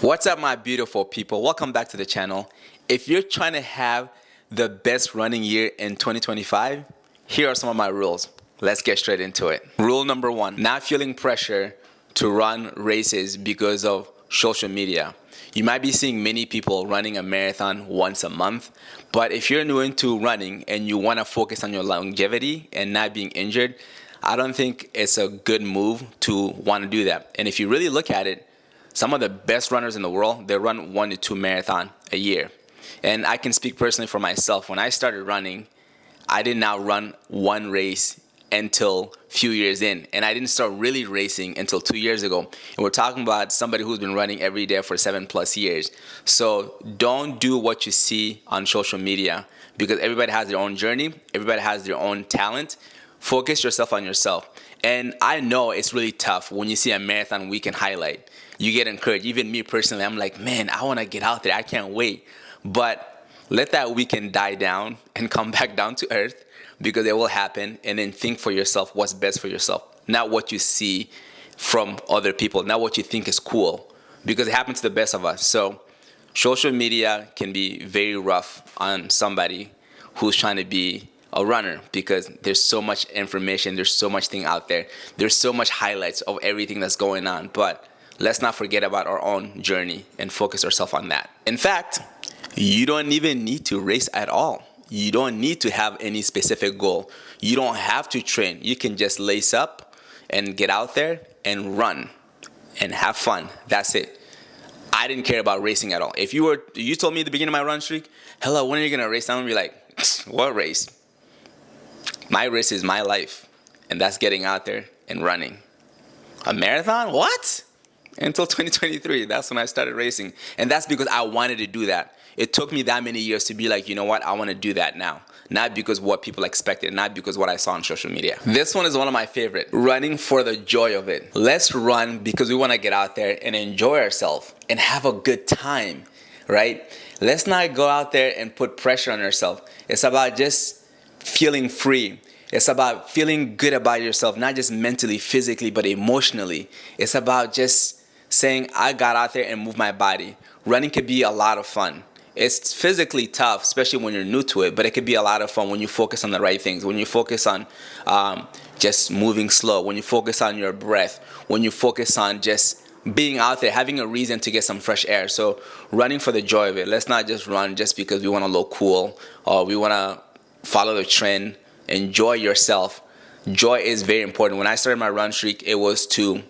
What's up, my beautiful people? Welcome back to the channel. If you're trying to have the best running year in 2025, here are some of my rules. Let's get straight into it. Rule number one, not feeling pressure to run races because of social media. You might be seeing many people running a marathon once a month, but if you're new into running and you want to focus on your longevity and not being injured, I don't think it's a good move to want to do that. And if you really look at it, some of the best runners in the world, they run 1 to 2 marathon a year. And I can speak personally for myself. When I started running, I did not run one race until a few years in. And I didn't start really racing until 2 years ago. And we're talking about somebody who's been running every day for 7+ years. So don't do what you see on social media, because everybody has their own journey. Everybody has their own talent. Focus yourself on yourself. And I know it's really tough when you see a marathon weekend highlight. You get encouraged. Even me personally, I'm like, man, I want to get out there. I can't wait. But let that weekend die down and come back down to earth, because it will happen. And then think for yourself what's best for yourself, not what you see from other people, not what you think is cool, because it happens to the best of us. So social media can be very rough on somebody who's trying to be a runner, because there's so much information, there's so much thing out there, there's so much highlights of everything that's going on. But let's not forget about our own journey and focus ourselves on that. In fact, you don't even need to race at all. You don't need to have any specific goal. You don't have to train. You can just lace up and get out there and run and have fun. That's it. I didn't care about racing at all. If you told me at the beginning of my run streak, hello, when are you gonna race? I'm gonna be like, what race? My race is my life, and that's getting out there and running. A marathon? What? Until 2023, that's when I started racing. And that's because I wanted to do that. It took me that many years to be like, you know what, I want to do that now. Not because what people expected, not because what I saw on social media. This one is one of my favorite. Running for the joy of it. Let's run because we want to get out there and enjoy ourselves and have a good time, right? Let's not go out there and put pressure on ourselves. It's about just feeling free. It's about feeling good about yourself, not just mentally, physically, but emotionally. It's about just saying, I got out there and moved my body. Running could be a lot of fun. It's physically tough, especially when you're new to it, but it could be a lot of fun when you focus on the right things, when you focus on just moving slow, when you focus on your breath, when you focus on just being out there, having a reason to get some fresh air. So running for the joy of it. Let's not just run just because we want to look cool or we want to follow the trend. Enjoy yourself. Joy is very important. When I started my run streak, it was to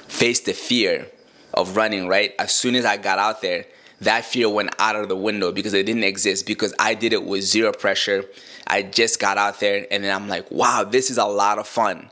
face the fear of running, right? As soon as I got out there, that fear went out of the window because it didn't exist, because I did it with zero pressure. I just got out there and then I'm like, wow, this is a lot of fun.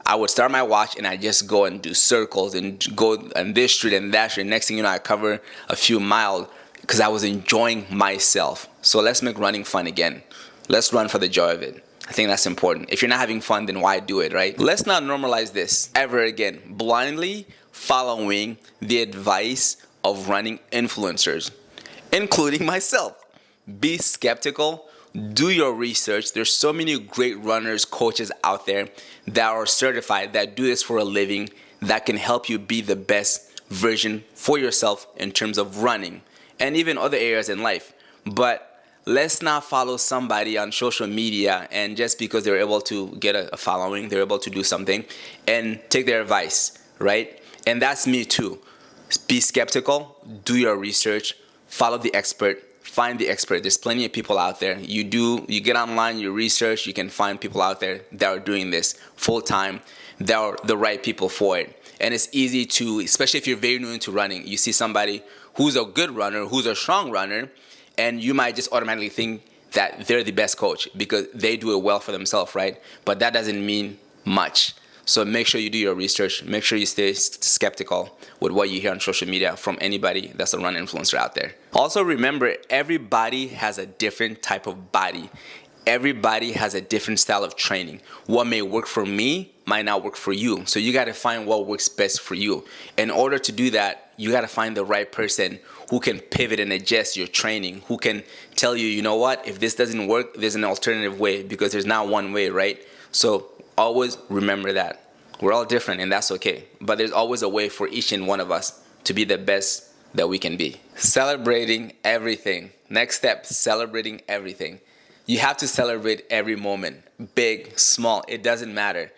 I would start my watch and I just go and do circles and go on this street and that street. Next thing you know, I cover a few miles because I was enjoying myself. So let's make running fun again. Let's run for the joy of it. I think that's important. If you're not having fun, then why do it, right? Let's not normalize this ever again. Blindly following the advice of running influencers, including myself. Be skeptical. Do your research. There's so many great runners, coaches out there that are certified, that do this for a living, that can help you be the best version for yourself in terms of running and even other areas in life. But let's not follow somebody on social media and just because they're able to get a following, they're able to do something, and take their advice, right? And that's me too. Be skeptical, do your research, follow the expert, find the expert. There's plenty of people out there. You get online, you research, you can find people out there that are doing this full time, that are the right people for it. And it's easy to, especially if you're very new into running, you see somebody who's a good runner, who's a strong runner, and you might just automatically think that they're the best coach because they do it well for themselves, right? But that doesn't mean much. So make sure you do your research. Make sure you stay skeptical with what you hear on social media from anybody that's a run influencer out there. Also remember, everybody has a different type of body. Everybody has a different style of training. What may work for me might not work for you. So you got to find what works best for you. In order to do that, you got to find the right person who can pivot and adjust your training, who can tell you, you know what, if this doesn't work, there's an alternative way, because there's not one way, right? So always remember that. We're all different, and that's okay. But there's always a way for each and one of us to be the best that we can be. Celebrating everything. Next step, celebrating everything. You have to celebrate every moment, big, small, it doesn't matter.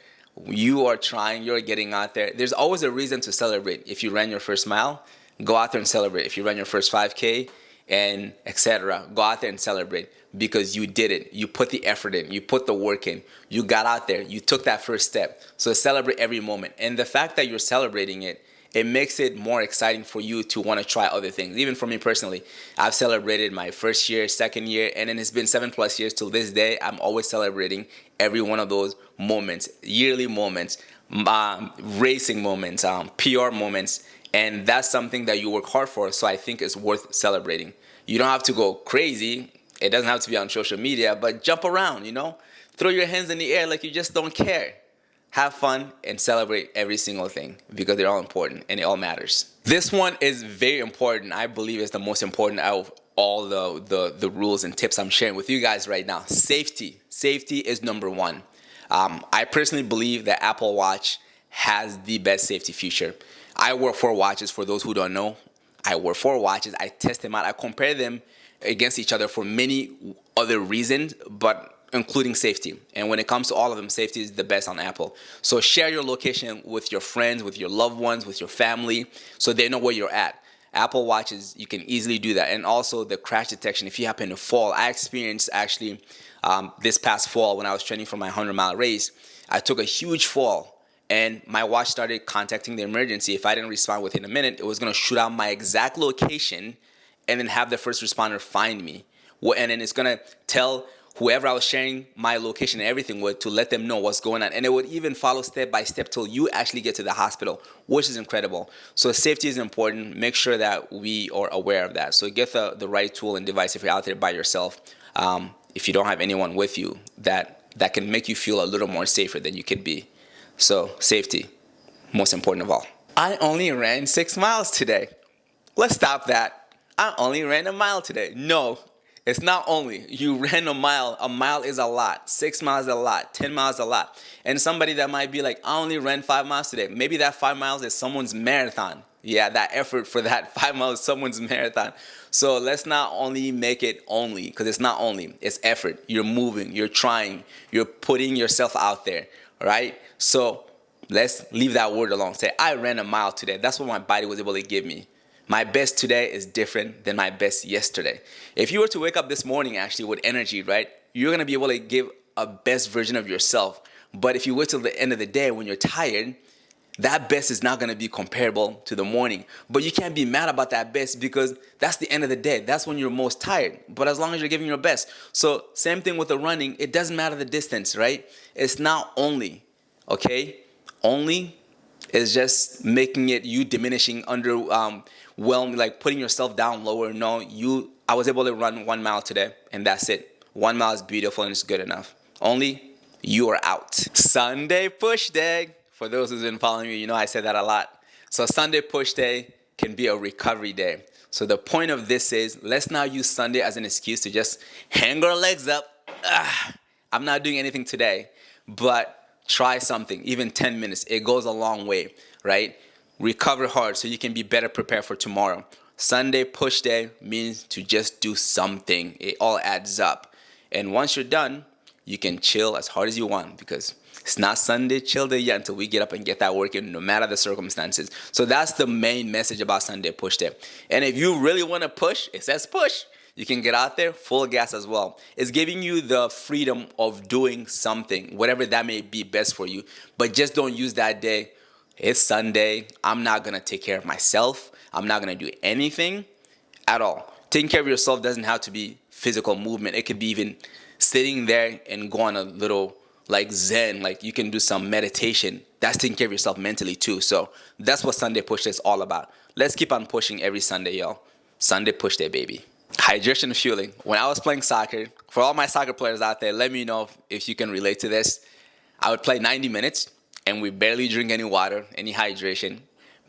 You are trying, you're getting out there. There's always a reason to celebrate. If you ran your first mile, go out there and celebrate. If you run your first 5K and etc., go out there and celebrate because you did it. You put the effort in, you put the work in, you got out there, you took that first step. So celebrate every moment. And the fact that you're celebrating it, it makes it more exciting for you to want to try other things. Even for me personally, I've celebrated my first year, second year, and then it's been 7+ years till this day. I'm always celebrating every one of those moments, yearly moments, racing moments, PR moments, and that's something that you work hard for. So I think it's worth celebrating. You don't have to go crazy. It doesn't have to be on social media, but jump around, throw your hands in the air like you just don't care. Have fun and celebrate every single thing because they're all important and it all matters. This one is very important. I believe it's the most important out of all the rules and tips I'm sharing with you guys right now. Safety. Safety is number one. I personally believe that Apple Watch has the best safety feature. I wear 4 watches. For those who don't know, I wear 4 watches. I test them out. I compare them against each other for many other reasons, but including safety. And when it comes to all of them, safety is the best on Apple. So share your location with your friends, with your loved ones, with your family, so they know where you're at. Apple Watches, you can easily do that. And also the crash detection, if you happen to fall. I experienced actually this past fall when I was training for my 100-mile race, I took a huge fall and my watch started contacting the emergency. If I didn't respond within a minute, it was gonna shoot out my exact location and then have the first responder find me. And then it's gonna tell whoever I was sharing my location and everything with to let them know what's going on. And it would even follow step by step till you actually get to the hospital, which is incredible. So safety is important. Make sure that we are aware of that. So get the right tool and device if you're out there by yourself. If you don't have anyone with you, that can make you feel a little more safer than you could be. So safety, most important of all. I only ran 6 miles today. Let's stop that. I only ran a mile today. No. It's not only. You ran a mile. A mile is a lot. 6 miles is a lot. 10 miles is a lot. And somebody that might be like, I only ran 5 miles today. Maybe that 5 miles is someone's marathon. Yeah, that effort for that 5 miles is someone's marathon. So let's not only make it only, because it's not only. It's effort. You're moving. You're trying. You're putting yourself out there. Right? So let's leave that word alone. Say, I ran a mile today. That's what my body was able to give me. My best today is different than my best yesterday. If you were to wake up this morning actually with energy, right, you're going to be able to give a best version of yourself. But if you wait till the end of the day when you're tired, that best is not going to be comparable to the morning. But you can't be mad about that best because that's the end of the day. That's when you're most tired. But as long as you're giving your best. So same thing with the running. It doesn't matter the distance, right? It's not only, okay? Only is just making it you diminishing under like putting yourself down lower. No, I was able to run 1 mile today and that's it. 1 mile is beautiful and it's good enough. Only you are out. Sunday push day. For those who've been following me, you know I say that a lot. So Sunday push day can be a recovery day. So the point of this is let's not use Sunday as an excuse to just hang our legs up. I'm not doing anything today, but try something, even 10 minutes. It goes a long way, right? Recover hard so you can be better prepared for tomorrow. Sunday push day means to just do something. It all adds up. And once you're done, you can chill as hard as you want because it's not Sunday chill day yet until we get up and get that work in no matter the circumstances. So that's the main message about Sunday push day. And if you really want to push, it says push. You can get out there full gas as well. It's giving you the freedom of doing something, whatever that may be best for you. But just don't use that day. It's Sunday. I'm not going to take care of myself. I'm not going to do anything at all. Taking care of yourself doesn't have to be physical movement. It could be even sitting there and go on a little like Zen. Like you can do some meditation. That's taking care of yourself mentally too. So that's what Sunday push day is all about. Let's keep on pushing every Sunday, y'all. Sunday push day, baby. Hydration and fueling. When I was playing soccer, for all my soccer players out there, let me know if you can relate to this. I would play 90 minutes and we barely drink any water, any hydration,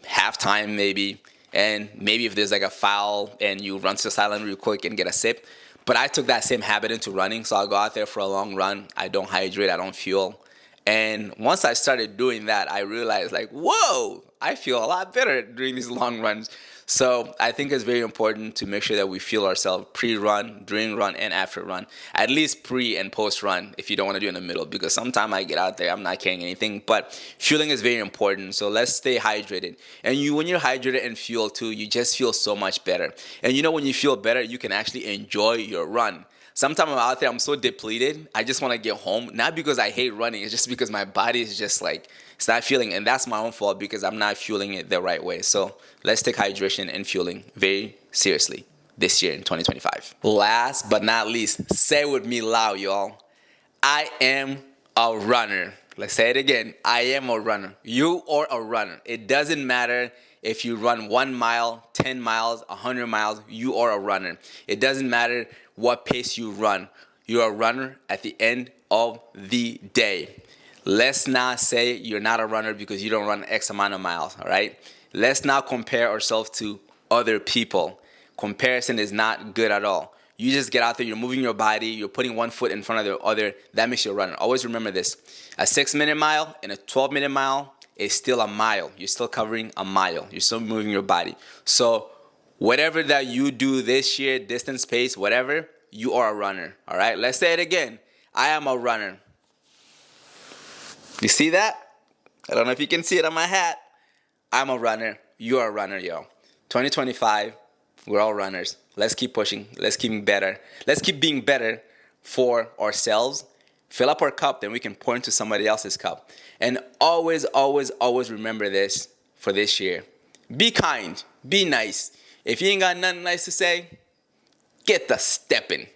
halftime maybe, and maybe if there's like a foul and you run to the sideline real quick and get a sip. But I took that same habit into running, so I'll go out there for a long run. I don't hydrate, I don't fuel. And once I started doing that, I realized like, whoa, I feel a lot better during these long runs. So I think it's very important to make sure that we fuel ourselves pre-run, during run, and after run. At least pre and post-run if you don't want to do it in the middle, because sometimes I get out there, I'm not carrying anything. But fueling is very important, so let's stay hydrated. And when you're hydrated and fuel too, you just feel so much better. And when you feel better, you can actually enjoy your run. Sometimes I'm out there, I'm so depleted, I just want to get home. Not because I hate running, it's just because my body is just like, it's not fueling. And that's my own fault because I'm not fueling it the right way. So let's take hydration and fueling very seriously this year in 2025. Last but not least, say it with me loud, y'all. I am a runner. Let's say it again. I am a runner. You are a runner. It doesn't matter if you run 1 mile, 10 miles, 100 miles, you are a runner. It doesn't matter what pace you run. You're a runner at the end of the day. Let's not say you're not a runner because you don't run X amount of miles, all right? Let's not compare ourselves to other people. Comparison is not good at all. You just get out there, you're moving your body, you're putting one foot in front of the other. That makes you a runner. Always remember this. A 6-minute mile and a 12-minute mile is still a mile. You're still covering a mile. You're still moving your body. So whatever that you do this year, distance, pace, whatever, you are a runner. All right? Let's say it again. I am a runner. You see that? I don't know if you can see it on my hat. I'm a runner. You're a runner, yo. 2025, we're all runners. Let's keep pushing. Let's keep being better. Let's keep being better for ourselves. Fill up our cup, then we can pour into somebody else's cup. And always, always, always remember this for this year. Be kind. Be nice. If you ain't got nothing nice to say, get the stepping.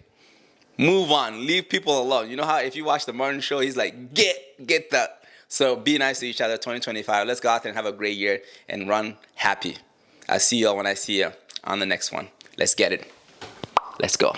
Move on. Leave people alone. You know how if you watch the Martin show, he's like, get the. So be nice to each other. 2025. Let's go out there and have a great year and run happy. I'll see y'all when I see you on the next one. Let's get it. Let's go.